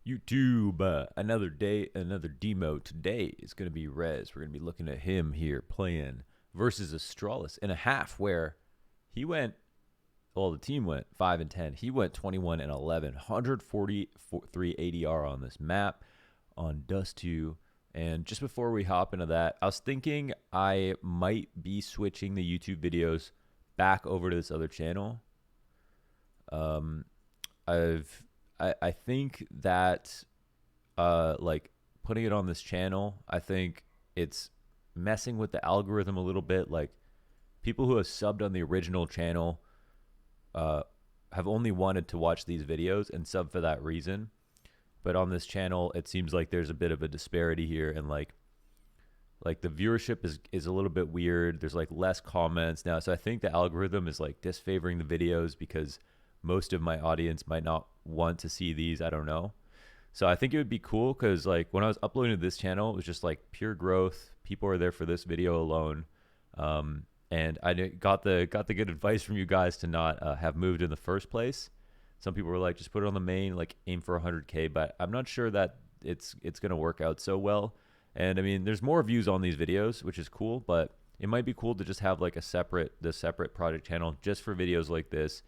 YouTube, another day, another demo. Today is going to be REZ. We're going to be looking at him here playing versus Astralis in a half where he went, well, the team went 5 and 10. He went 21 and 11, 143 ADR on this map on Dust 2. And just before we hop into that, I was thinking I might be switching the YouTube videos back over to this other channel. I think that like putting it on this channel, I think it's messing with the algorithm a little bit. Like people who have subbed on the original channel have only wanted to watch these videos and sub for that reason. But on this channel, it seems like there's a bit of a disparity here, and like the viewership is a little bit weird. There's like less comments now, so I think the algorithm is like disfavoring the videos because most of my audience might not want to see these. I don't know. So I think it would be cool because like when I was uploading to this channel, it was just like pure growth. People are there for this video alone. And I got the good advice from you guys to not have moved in the first place. Some people were like, just put it on the main, like aim for 100K, but I'm not sure that it's going to work out so well. And I mean, there's more views on these videos, which is cool, but it might be cool to just have like the separate project channel just for videos like this.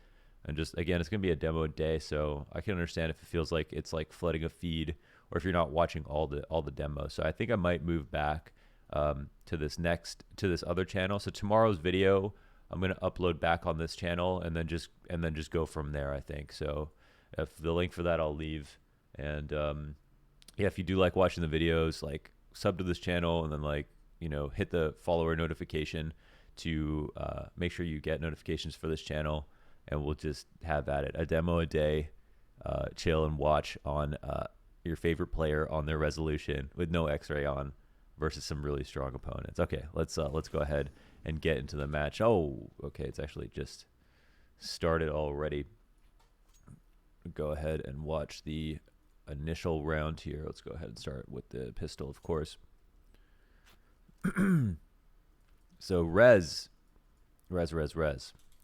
And just, again, it's going to be a demo day, so I can understand if it feels like it's like flooding a feed or if you're not watching all the demos. So I think I might move back to this other channel. So tomorrow's video, I'm going to upload back on this channel and then just go from there, I think. So if the link for that I'll leave. And yeah, if you do like watching the videos, like sub to this channel and then like, you know, hit the follower notification to make sure you get notifications for this channel. And we'll just have at it. A demo a day, chill and watch on your favorite player on their resolution with no X-ray on versus some really strong opponents. Okay, let's go ahead and get into the match. Oh, okay, it's actually just started already. Go ahead and watch the initial round here. Let's go ahead and start with the pistol, of course. So REZ.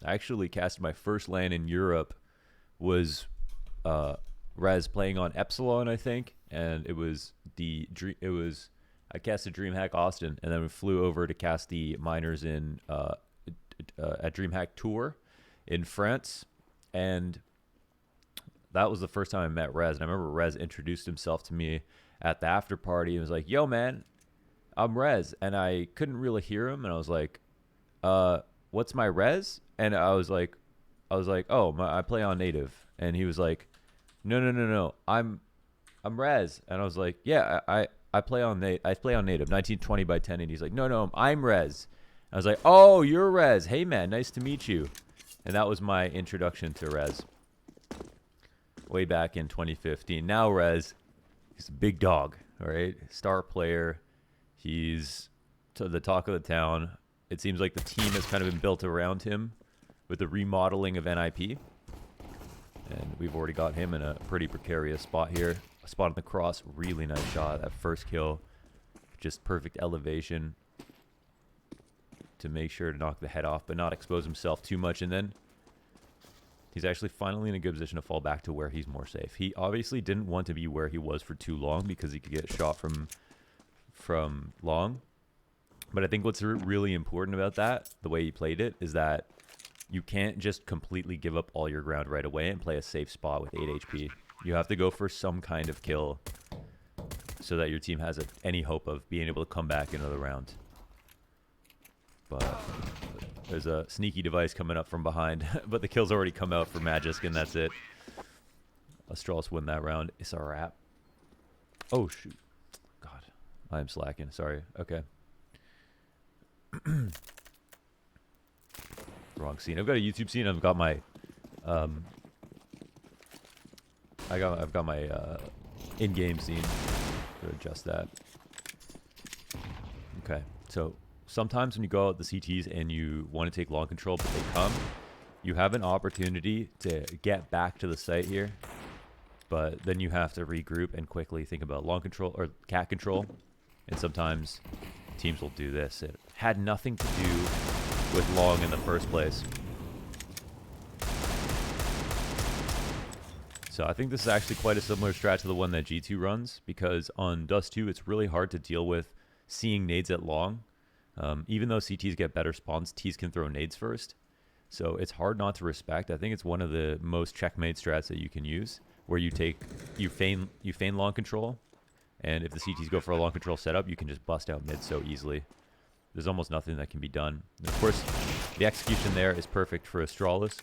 I actually cast my first LAN in Europe was REZ playing on Epsilon, I think, and it was I casted DreamHack Austin, and then we flew over to cast the miners in at DreamHack Tour in France, and that was the first time I met REZ. And I remember REZ introduced himself to me at the after party and was like, "Yo, man, I'm REZ," and I couldn't really hear him, and I was like, "What's my REZ?" And I was like, "Oh, I play on native." And he was like, "No, I'm REZ." And I was like, "Yeah, I play on native, 1920 by 1080." He's like, "No, I'm REZ." I was like, "Oh, you're REZ. Hey man, nice to meet you." And that was my introduction to REZ way back in 2015. Now REZ, he's a big dog, all right? Star player. He's to the talk of the town. It seems like the team has kind of been built around him with the remodeling of NIP. And we've already got him in a pretty precarious spot here. A spot on the cross, really nice shot. That first kill, just perfect elevation to make sure to knock the head off, but not expose himself too much. And then he's actually finally in a good position to fall back to where he's more safe. He obviously didn't want to be where he was for too long because he could get shot from long. But I think what's really important about that, the way he played it, is that you can't just completely give up all your ground right away and play a safe spot with 8 HP. You have to go for some kind of kill so that your team has any hope of being able to come back into the round. But there's a sneaky device coming up from behind, but the kill's already come out for Magisk, and that's it. Astralis win that round. It's a wrap. Oh, shoot. God, I'm slacking. Sorry. Okay. Wrong scene. I've got a YouTube scene. I've got my I've got my in-game scene. To adjust that. Okay. So sometimes when you go out the CTs and you want to take long control, but they come, you have an opportunity to get back to the site here, but then you have to regroup and quickly think about long control or cat control. And sometimes teams will do this. It had nothing to do with long in the first place. So I think this is actually quite a similar strat to the one that G2 runs, because on Dust 2, it's really hard to deal with seeing nades at long. Even though CTs get better spawns, Ts can throw nades first. So it's hard not to respect. I think it's one of the most checkmate strats that you can use, where you feign long control, and if the CTs go for a long control setup, you can just bust out mid so easily. There's almost nothing that can be done. And of course, the execution there is perfect for Astralis.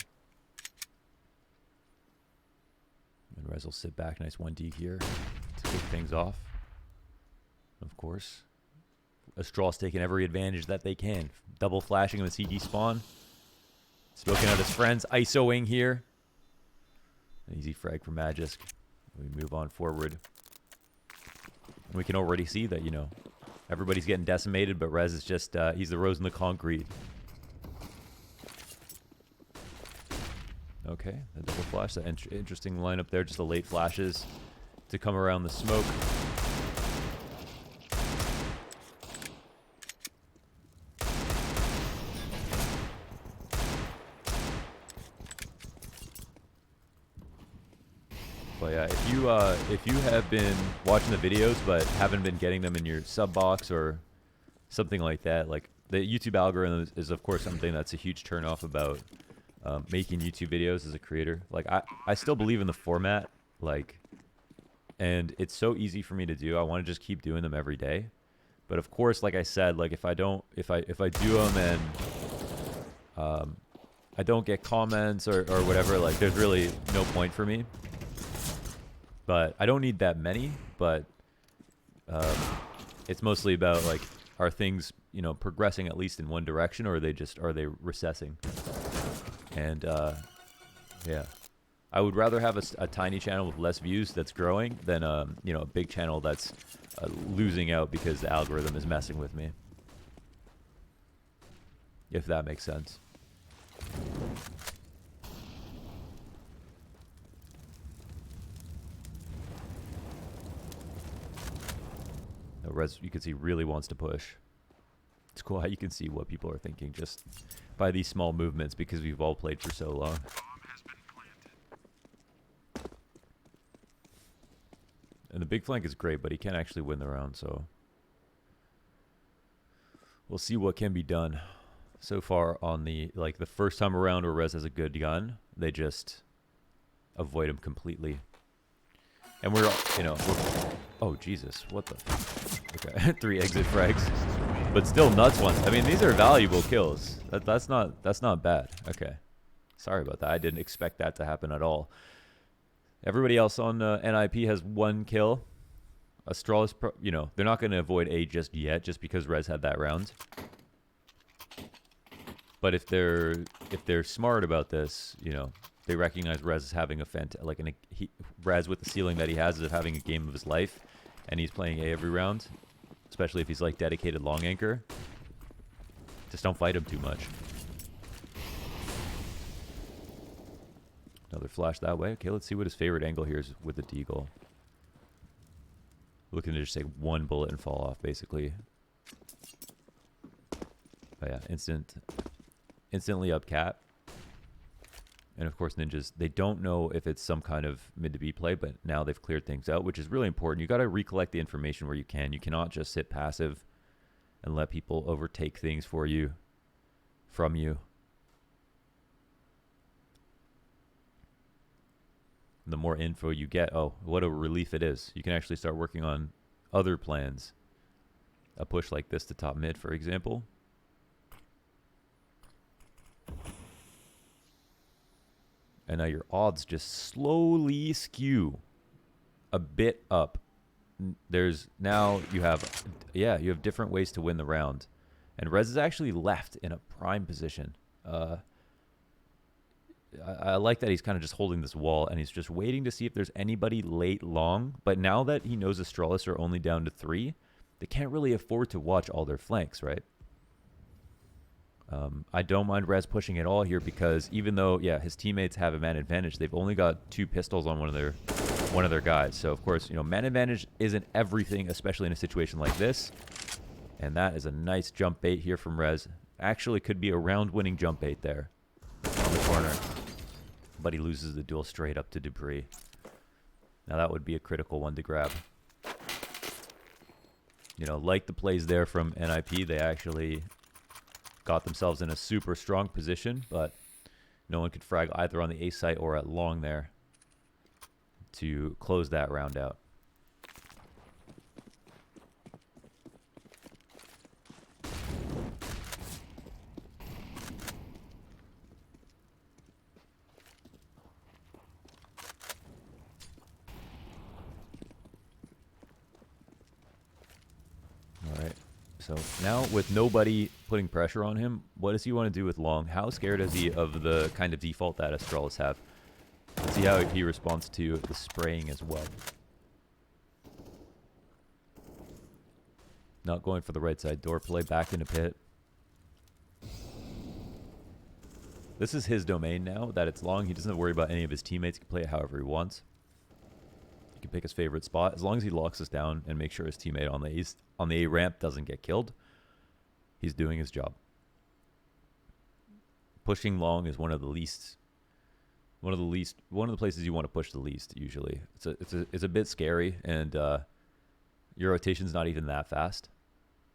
And REZ will sit back, nice 1D here to kick things off. Of course, Astralis taking every advantage that they can. Double flashing him a CD spawn. Smoking out his friends, ISOing here. An easy frag for Magisk. We move on forward. We can already see that, you know, everybody's getting decimated, but REZ is just, he's the rose in the concrete. Okay, the double flash, that interesting lineup there, just the late flashes to come around the smoke. But yeah, if you have been watching the videos but haven't been getting them in your sub box or something like that, like the YouTube algorithm is of course something that's a huge turnoff about making YouTube videos as a creator. Like I still believe in the format, like, and it's so easy for me to do. I want to just keep doing them every day. But of course, like I said, like if I do them and I don't get comments or whatever, like there's really no point for me. But I don't need that many, but it's mostly about, like, are things, you know, progressing at least in one direction, or are they recessing? And yeah, I would rather have a tiny channel with less views that's growing than you know, a big channel that's losing out because the algorithm is messing with me. If that makes sense. REZ, you can see, really wants to push. It's cool how you can see what people are thinking just by these small movements, because we've all played for so long. And the big flank is great, but he can't actually win the round, so we'll see what can be done. So far on the, like, the first time around where REZ has a good gun, they just avoid him completely. And we're, you know, oh Jesus, what the, okay, 3 exit frags, but still nuts ones. I mean, these are valuable kills. That's not bad. Okay, sorry about that. I didn't expect that to happen at all. Everybody else on NIP has 1 kill. Astralis, you know, they're not going to avoid A just yet, just because REZ had that round. But if they're smart about this, you know, they recognize REZ as having a REZ with the ceiling that he has is having a game of his life, and he's playing A every round, especially if he's like dedicated long anchor. Just don't fight him too much. Another flash that way. Okay, let's see what his favorite angle here is with the deagle. Looking to just take 1 bullet and fall off, basically. But yeah, instantly up cap. And of course, ninjas, they don't know if it's some kind of mid to B play, but now they've cleared things out, which is really important. You got to recollect the information where you can. You cannot just sit passive and let people overtake things for you, from you. The more info you get, oh, what a relief it is. You can actually start working on other plans. A push like this to top mid, for example. And now your odds just slowly skew a bit up. There's now you have, yeah, you have different ways to win the round. And REZ is actually left in a prime position. I like that he's kind of just holding this wall, and he's just waiting to see if there's anybody late long. But now that he knows Astralis are only down to 3, they can't really afford to watch all their flanks, right? I don't mind REZ pushing at all here, because even though, yeah, his teammates have a man advantage, they've only got 2 pistols on one of their guys. So of course, you know, man advantage isn't everything, especially in a situation like this. And that is a nice jump bait here from REZ. Actually, could be a round-winning jump bait there on the corner, but he loses the duel straight up to Debris. Now that would be a critical one to grab. You know, like the plays there from NIP, they actually got themselves in a super strong position, but no one could frag either on the A site or at long there to close that round out. So now with nobody putting pressure on him, what does he want to do with long? How scared is he of the kind of default that Astralis have? Let's see how he responds to the spraying as well. Not going for the right side door play, back into pit. This is his domain now, that it's long. He doesn't have to worry about any of his teammates. He can play it however he wants. He can pick his favorite spot. As long as he locks us down and makes sure his teammate on the A ramp doesn't get killed, he's doing his job. Pushing long is one of the places you want to push the least usually. It's a bit scary, and your rotation's not even that fast.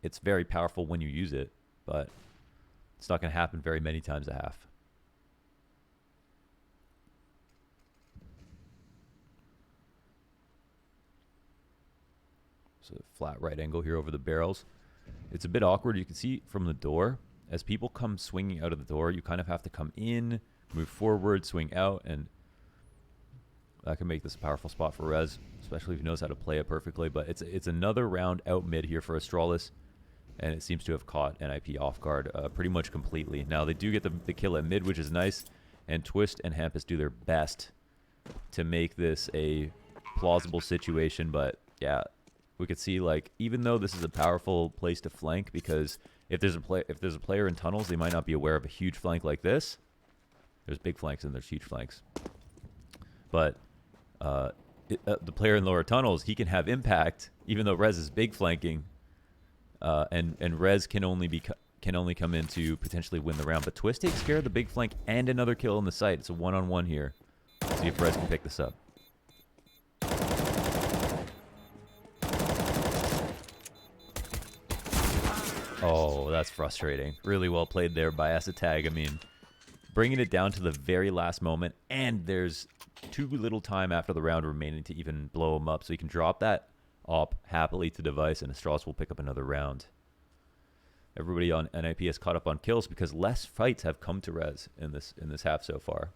It's very powerful when you use it, but it's not going to happen very many times a half. So flat right angle here over the barrels. It's a bit awkward. You can see from the door, as people come swinging out of the door, you kind of have to come in, move forward, swing out, and that can make this a powerful spot for REZ, especially if he knows how to play it perfectly. But it's another round out mid here for Astralis, and it seems to have caught NIP off guard pretty much completely. Now they do get the kill at mid, which is nice, and Twist and Hampus do their best to make this a plausible situation. But yeah, we could see, like, even though this is a powerful place to flank, because if there's a player in tunnels, they might not be aware of a huge flank like this. There's big flanks and there's huge flanks. But the player in lower tunnels, he can have impact, even though REZ is big flanking, and REZ can only come in to potentially win the round. But Twist takes care of the big flank and another kill in the site. It's a one-on-one here. Let's see if REZ can pick this up. Oh, that's frustrating. Really well played there by Asatag. I mean, bringing it down to the very last moment, and there's too little time after the round remaining to even blow him up. So he can drop that op happily to device, and Astralis will pick up another round. Everybody on NIP has caught up on kills because less fights have come to REZ in this half so far.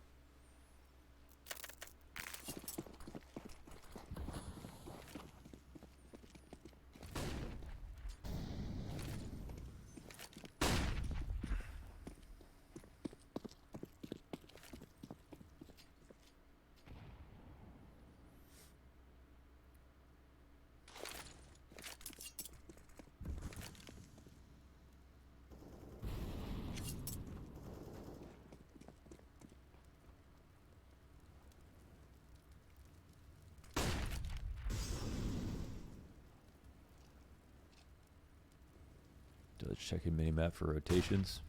Let's check in minimap for rotations.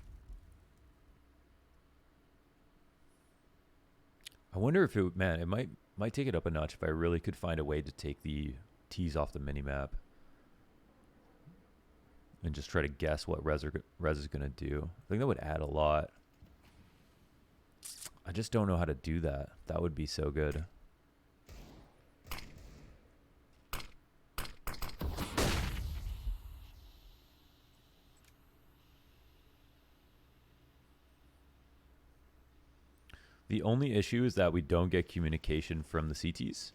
I wonder if it might take it up a notch if I really could find a way to take the T's off the minimap and just try to guess what REZ is going to do. I think that would add a lot. I just don't know how to do that. That would be so good. The only issue is that we don't get communication from the CTs.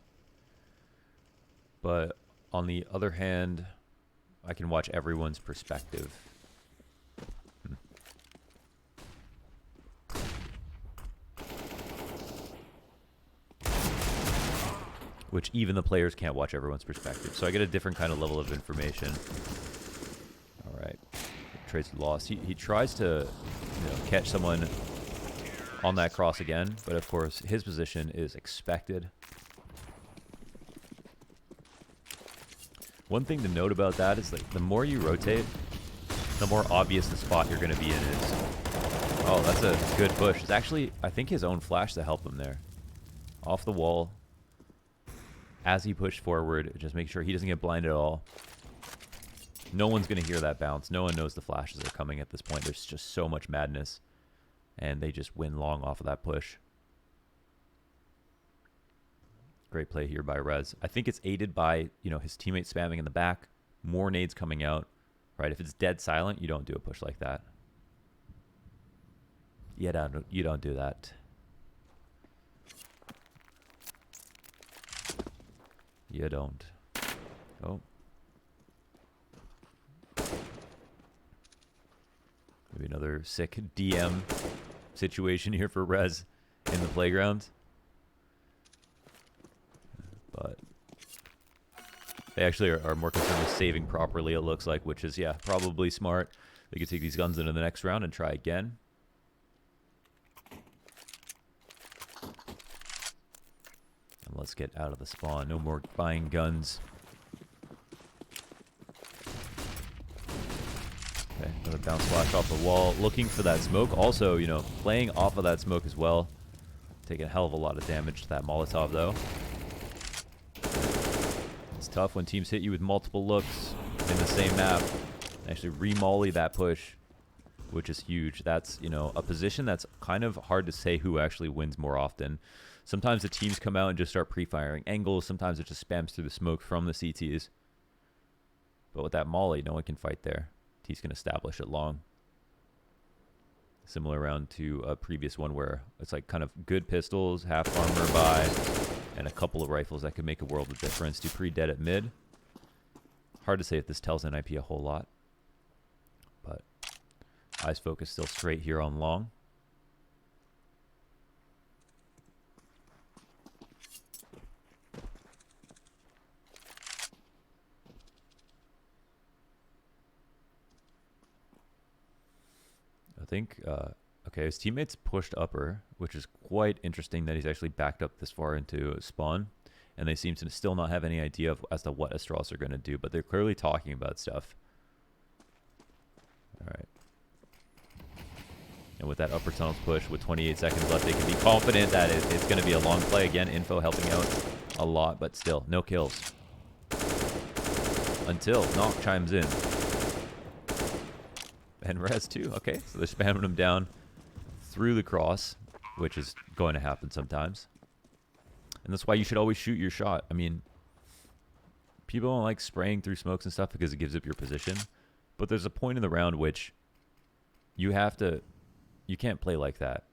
But on the other hand, I can watch everyone's perspective. Which even the players can't watch everyone's perspective. So I get a different kind of level of information. All right. Trace lost. He tries to catch someone on that cross again, but of course his position is expected. One thing to note about that is like the more you rotate, the more obvious the spot you're going to be in is. Oh, that's a good push. It's actually, I think, his own flash to help him there. Off the wall. as he pushed forward, just make sure he doesn't get blinded at all. No one's going to hear that bounce. No one knows the flashes are coming at this point. There's just so much madness. And they just win long off of that push. Great play here by REZ. I think it's aided by, you know, his teammate spamming in the back. More nades coming out. Right? If it's dead silent, you don't do a push like that. You don't do that. You don't. Oh. Maybe another sick DM situation here for REZ in the playground. But they actually are more concerned with saving properly, it looks like, which is, yeah, probably smart. They could take these guns into the next round and try again. And let's get out of the spawn. No more buying guns. Okay, another bounce flash off the wall. Looking for that smoke. Also, you know, playing off of that smoke as well. Taking a hell of a lot of damage to that Molotov, though. It's tough when teams hit you with multiple looks in the same map. Actually re-molly that push, which is huge. That's, you know, a position that's kind of hard to say who actually wins more often. Sometimes the teams come out and just start pre-firing angles. Sometimes it just spams through the smoke from the CTs. But with that molly, no one can fight there. T's can establish it long. Similar round to a previous one where it's like kind of good pistols, half armor by, and a couple of rifles that could make a world of difference. Do pre-dead at mid. Hard to say if this tells NIP a whole lot. But eyes focus still straight here on long. I think, okay, his teammates pushed upper, which is quite interesting that he's actually backed up this far into spawn. And they seem to still not have any idea as to what Astralis are going to do, but they're clearly talking about stuff. All right. And with that upper tunnels push with 28 seconds left, they can be confident that it's going to be a long play. Again, info helping out a lot, but still, no kills. Until Knock chimes in. And REZ too. Okay, so they're spamming him down through the cross, which is going to happen sometimes. And that's why you should always shoot your shot. I mean, people don't like spraying through smokes and stuff because it gives up your position. But there's a point in the round which you can't play like that.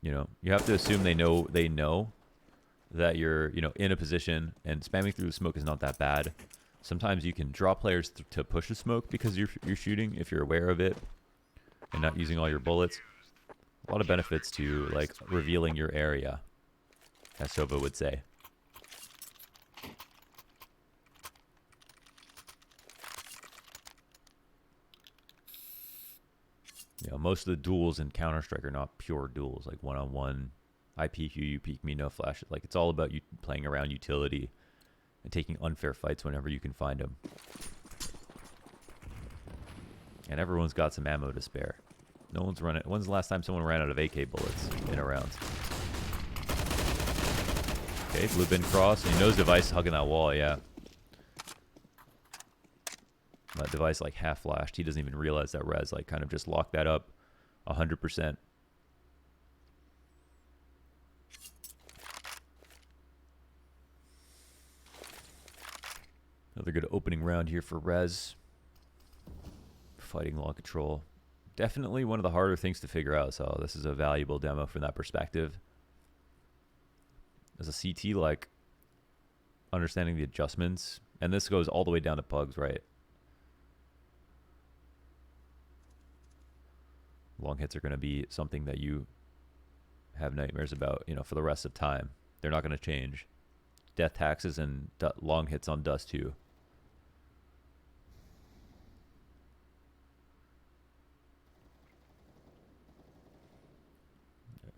You know, you have to assume they know that you're, you know, in a position, and spamming through the smoke is not that bad. Sometimes you can draw players to push a smoke because you're shooting if you're aware of it and not using all your bullets. A lot of benefits to like revealing your area, as Sova would say. You know, most of the duels in Counter-Strike are not pure duels, like one-on-one. I peek you, you peek me, no flash. Like, it's all about you playing around utility and taking unfair fights whenever you can find them. And everyone's got some ammo to spare. No one's running. When's the last time someone ran out of AK bullets in a round? Okay, blue bin cross. He knows Device hugging that wall, yeah. That Device like half flashed. He doesn't even realize that REZ like kind of just locked that up 100%. Another good opening round here for REZ. Fighting long control. Definitely one of the harder things to figure out, so this is a valuable demo from that perspective. As a CT, like, understanding the adjustments, and this goes all the way down to pugs, right? Long hits are going to be something that you have nightmares about, you know, for the rest of time. They're not going to change. Death taxes and long hits on dust too.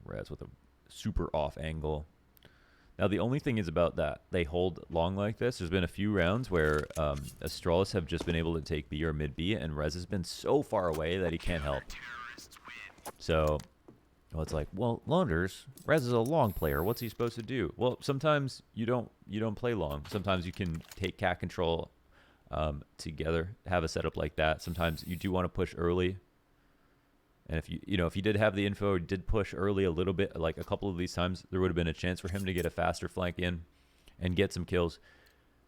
REZ with a super off angle. Now the only thing is about that they hold long like this. There's been a few rounds where Astralis have just been able to take B or mid B, and REZ has been so far away that he can't help. So Well, it's like, well, Loners, Rez is a long player. What's he supposed to do? Well, sometimes you don't play long. Sometimes you can take cat control together, have a setup like that. Sometimes you do want to push early. And if if you did have the info, or did push early a little bit, like a couple of these times, there would have been a chance for him to get a faster flank in and get some kills.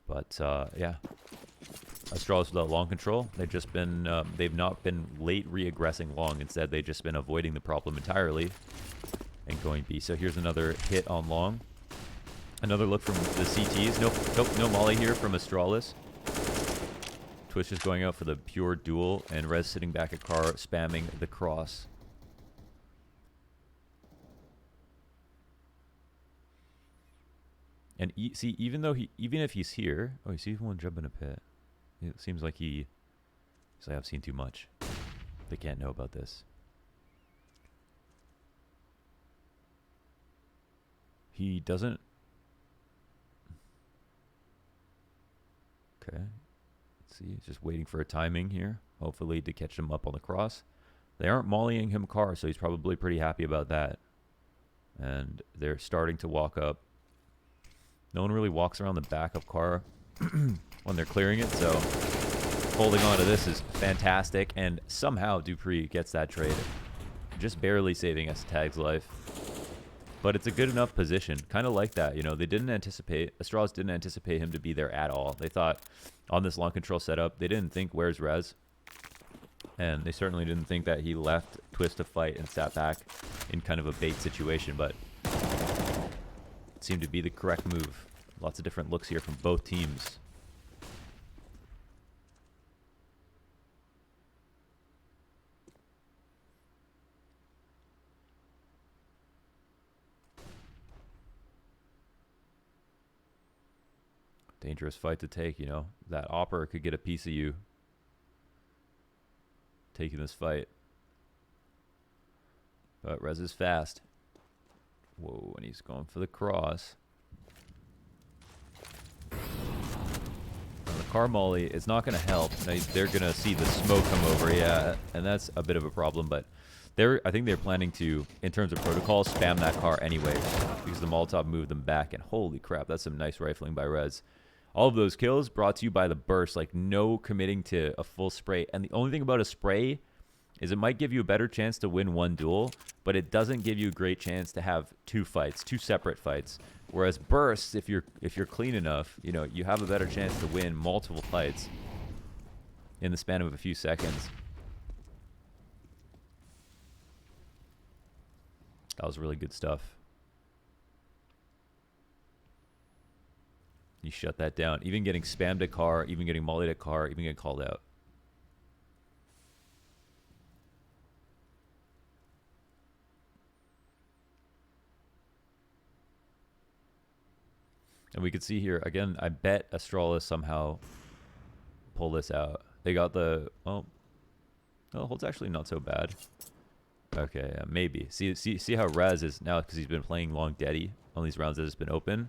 But yeah, Astralis without long control. They've not been late re-aggressing long. Instead, they've just been avoiding the problem entirely and going B. So here's another hit on long. Another look from the CTs. No molly here from Astralis. Twitch is going out for the pure duel, and REZ sitting back at car, spamming the cross. And see, even if he's here, oh, you see one jump in a pit. It seems like he's like, I've seen too much. They can't know about this. He doesn't. Okay. Let's see. He's just waiting for a timing here, hopefully to catch him up on the cross. They aren't mollying him car, so he's probably pretty happy about that. And they're starting to walk up. No one really walks around the back of car when they're clearing it, so holding on to this is fantastic. And somehow Dupree gets that trade, just barely saving S-Tag's life. But it's a good enough position, kind of like that. They didn't anticipate, Astralis didn't anticipate him to be there at all. They thought on this long control setup, they didn't think, where's REZ? And they certainly didn't think that he left Twist to fight and sat back in kind of a bait situation, but it seemed to be the correct move. Lots of different looks here from both teams. Dangerous fight to take, That Opera could get a piece of you taking this fight. But REZ is fast. Whoa, and he's going for the cross. And the car molly is not going to help. They're going to see the smoke come over, yeah, and that's a bit of a problem. But I think they're planning to, in terms of protocol, spam that car anyway, because the Molotov moved them back. And holy crap, that's some nice rifling by REZ. All of those kills brought to you by the burst, like no committing to a full spray. And the only thing about a spray is it might give you a better chance to win one duel, but it doesn't give you a great chance to have two separate fights. Whereas bursts, if you're clean enough, you have a better chance to win multiple fights in the span of a few seconds. That was really good stuff. You shut that down. Even getting spammed at car, even getting mollied at car, even getting called out. And we could see here, again, I bet Astralis somehow pull this out. They got the, well, the hold's actually not so bad. Okay, yeah, maybe. See how REZ is now, because he's been playing long deady on these rounds that has been open.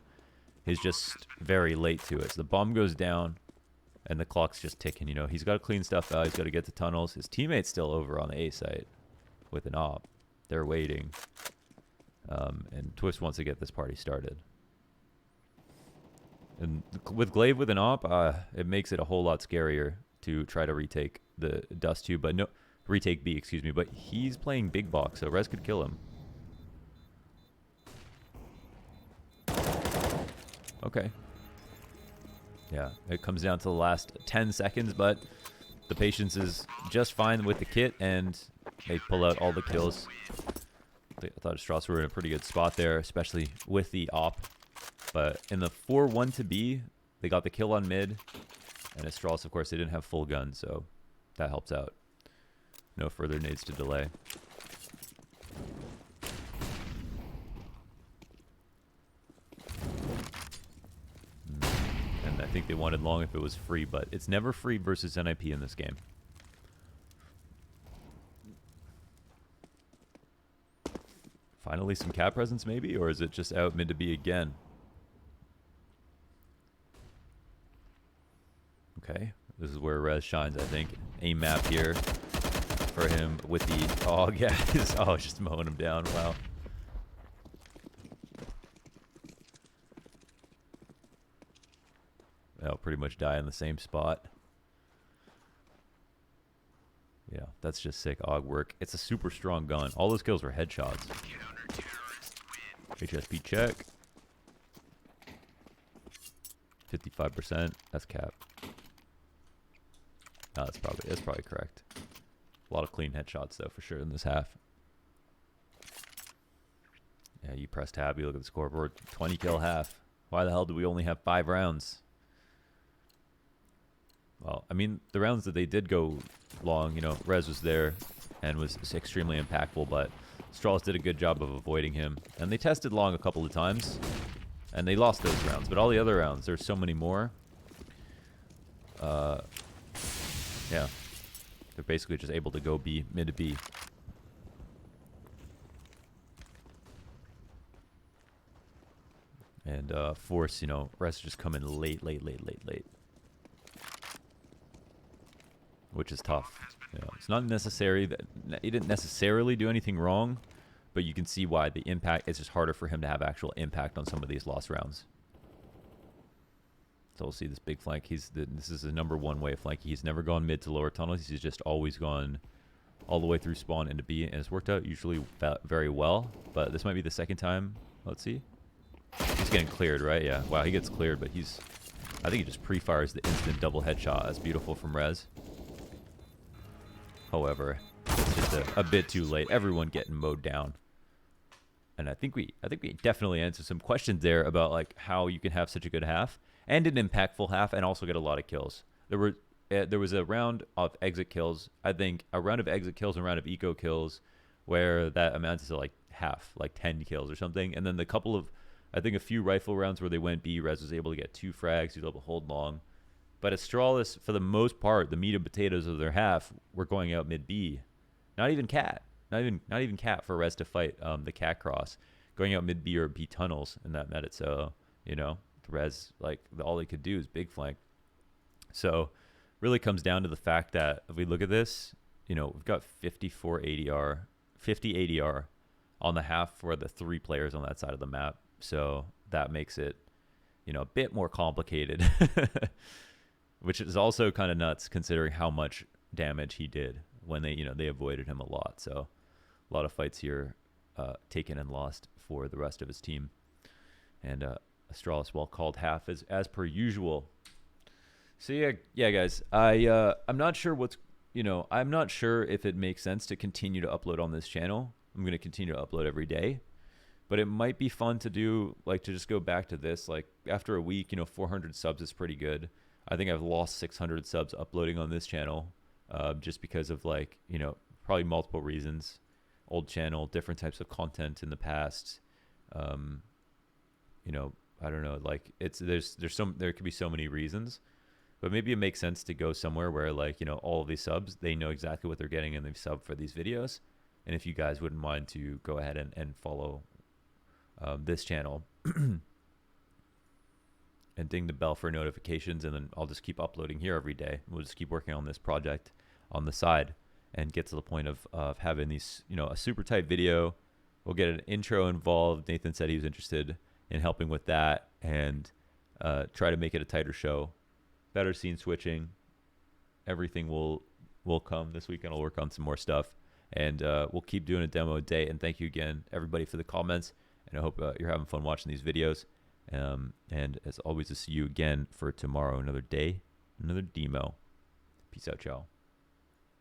He's just very late to it. So the bomb goes down, and the clock's just ticking. He's got to clean stuff out. He's got to get to tunnels. His teammate's still over on the A site with an op. They're waiting. And Twist wants to get this party started. And with Glaive with an op, it makes it a whole lot scarier to try to retake the Dust 2. But no, retake B, excuse me. But he's playing big box, so REZ could kill him. Okay. Yeah, it comes down to the last 10 seconds, but the patience is just fine with the kit, and they pull out all the kills. I thought Astralis were in a pretty good spot there, especially with the op. But in the 4-1 to B, they got the kill on mid, and Astralis, of course, they didn't have full gun, so that helps out. No further nades to delay. And I think they wanted long if it was free, but it's never free versus NIP in this game. Finally some cat presence maybe, or is it just out mid to B again? Okay, this is where REZ shines, I think. Aim map here. for him with the... Oh, yeah. Oh, just mowing him down. Wow. They'll pretty much die in the same spot. Yeah, that's just sick AUG work. It's a super strong gun. All those kills were headshots. HSP check. 55%. That's cap. No, that's probably correct. A lot of clean headshots though, for sure, in this half. Yeah, you press tab, you look at the scoreboard. 20 kill half. Why the hell do we only have 5 rounds? Well, I mean, the rounds that they did go long, you know, REZ was there and was extremely impactful, but Astralis did a good job of avoiding him. And they tested long a couple of times, and they lost those rounds. But all the other rounds, there's so many more. Yeah. They're basically just able to go B, mid to B. And force, you know, REZ just come in late. Which is tough. You know, it's not necessary that he didn't necessarily do anything wrong, but you can see why the impact, it's just harder for him to have actual impact on some of these lost rounds. So we'll see this big flank. This is the #1 way of flanking. He's never gone mid to lower tunnels. He's just always gone all the way through spawn into B, and it's worked out usually very well. But this might be the second time. Let's see. He's getting cleared, right? Yeah. Wow, he gets cleared, but I think he just pre-fires the instant double headshot. That's beautiful from REZ. However, it's just a bit too late. Everyone getting mowed down. And I think we definitely answered some questions there about like how you can have such a good half and an impactful half and also get a lot of kills. There was a round of exit kills. I think a round of exit kills and a round of eco kills where that amounts to like half, like 10 kills or something. And then the couple of, I think a few rifle rounds where they went B, REZ was able to get 2 frags. He was able to hold long. But Astralis, for the most part, the meat and potatoes of their half were going out mid B. Not even cat. Not even cat for REZ to fight the cat cross. Going out mid B or B tunnels, and that met it. So, you know, REZ, like, all they could do is big flank. So, really comes down to the fact that if we look at this, you know, we've got 54 ADR, 50 ADR on the half for the 3 players on that side of the map. So, that makes it, you know, a bit more complicated. Which is also kind of nuts considering how much damage he did when they avoided him a lot. So a lot of fights here taken and lost for the rest of his team. And Astralis well called half as per usual. So yeah guys, I'm not sure I'm not sure if it makes sense to continue to upload on this channel. I'm going to continue to upload every day. But it might be fun to do, like, to just go back to this. Like, after a week, 400 subs is pretty good. I think I've lost 600 subs uploading on this channel just because of, like, probably multiple reasons. Old channel, different types of content in the past. I don't know. Like, there could be so many reasons. But maybe it makes sense to go somewhere where, like, all of these subs, they know exactly what they're getting and they've subbed for these videos. And if you guys wouldn't mind to go ahead and follow this channel and ding the bell for notifications, and then I'll just keep uploading here every day. We'll just keep working on this project on the side and get to the point of having these, a super tight video. We'll get an intro involved. Nathan said he was interested in helping with that, and try to make it a tighter show. Better scene switching. Everything will come this weekend. I'll work on some more stuff, and we'll keep doing a demo a day. And thank you again, everybody, for the comments. And I hope you're having fun watching these videos. And as always, to see you again for tomorrow, another day, another demo. Peace out, y'all.